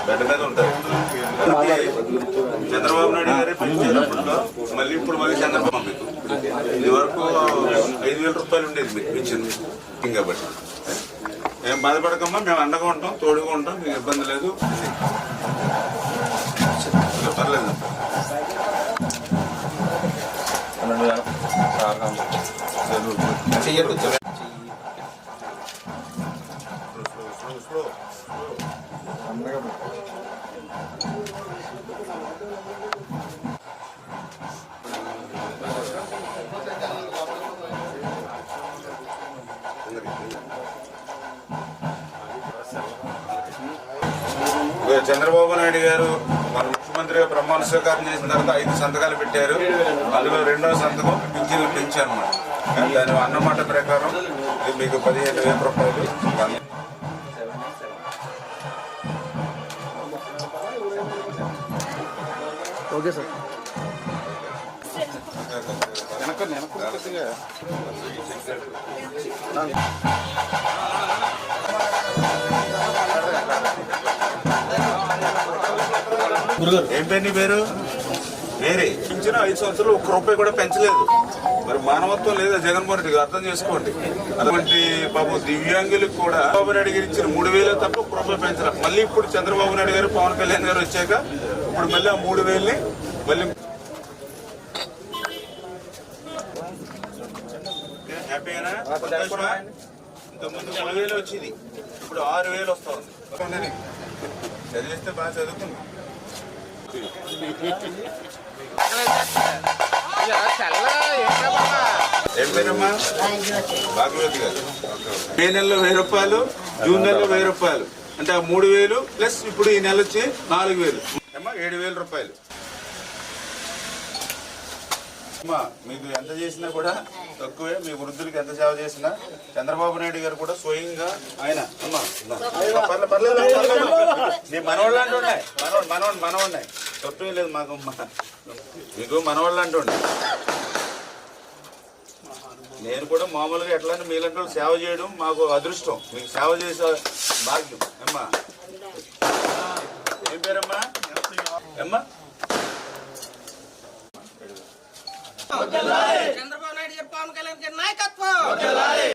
Bed మీద ఉంటారు. చంద్రబాబు నాయుడు గారే పిలిచేటప్పట్లో మళ్ళీ ఇప్పుడు మళ్ళీ చంద్రబాబు మీకు ఇది వరకు 5,000 రూపాయలు ఉండేది మీకు ఇచ్చింది కాబట్టి ఏం బాధపడకమ్మా, మేము అండగా ఉంటాం, తోడుగా ఉంటాం, మీకు ఇబ్బంది లేదు. పర్లేదు. చంద్రబాబు నాయుడు గారు మన ముఖ్యమంత్రిగా ప్రమాణ స్వీకారం చేసిన తర్వాత 5 సంతకాలు పెట్టారు. అందులో 2వ సంతకం పింఛన్లు పెంచారన్నమాట. దాని అన్నమాట ప్రకారం ఇది మీకు 15,000 రూపాయలు. Okay sir. ఏం పేరు నీ పేరు? వేరే పింఛను 5 సంవత్సరాలు 1 రూపాయి కూడా పెంచలేదు. మరి మానవత్వం లేదా జగన్మోహన్ రెడ్డి అర్థం చేసుకోండి. అటువంటి బాబు దివ్యాంగులకు కూడా చంద్రబాబు నాయుడు గారు ఇచ్చిన 3,000 తప్ప 1 రూపాయి పెంచలేదు. మళ్ళీ ఇప్పుడు చంద్రబాబు నాయుడు గారు పవన్ కళ్యాణ్ గారు వచ్చాక ఇప్పుడు మళ్ళీ ఆ 3,000ని మళ్ళీ హ్యాపీనా? ఇంతకుముందు 10,000 వచ్చింది, ఇప్పుడు 6,000 వస్తా ఉంది. చదివిస్తే బాగా చదువుతుంది. ఏం పేరమ్మా? భాగవతి గారు. మే నెలలో 1,000 రూపాయలు, జూన్ నెలలో 1,000 రూపాయలు, అంటే ఆ 3,000 ప్లస్ ఇప్పుడు ఈ నెల వచ్చి 4,000 అమ్మా, 7,000 రూపాయలు. అమ్మా మీకు ఎంత చేసినా కూడా తక్కువే. మీ వృద్ధులకి ఎంత సేవ చేసినా చంద్రబాబు నాయుడు గారు కూడా స్వయంగా ఆయన అమ్మా నీ మనవాళ్ళు అంటూ ఉన్నాయి, మనవాడినాయి తప్పే లేదు మాకు. మీకు మనవాళ్ళు అంటూ ఉన్నాయి. నేను కూడా మామూలుగా ఎట్లా మీలంటే సేవ చేయడం మాకు అదృష్టం, మీకు సేవ చేసే భాగ్యం. అమ్మా ఏం పేరమ్మా? అమ్మా చంద్రబాబు నాయుడు గారు, పవన్ కళ్యాణ్ గారి నాయకత్వం.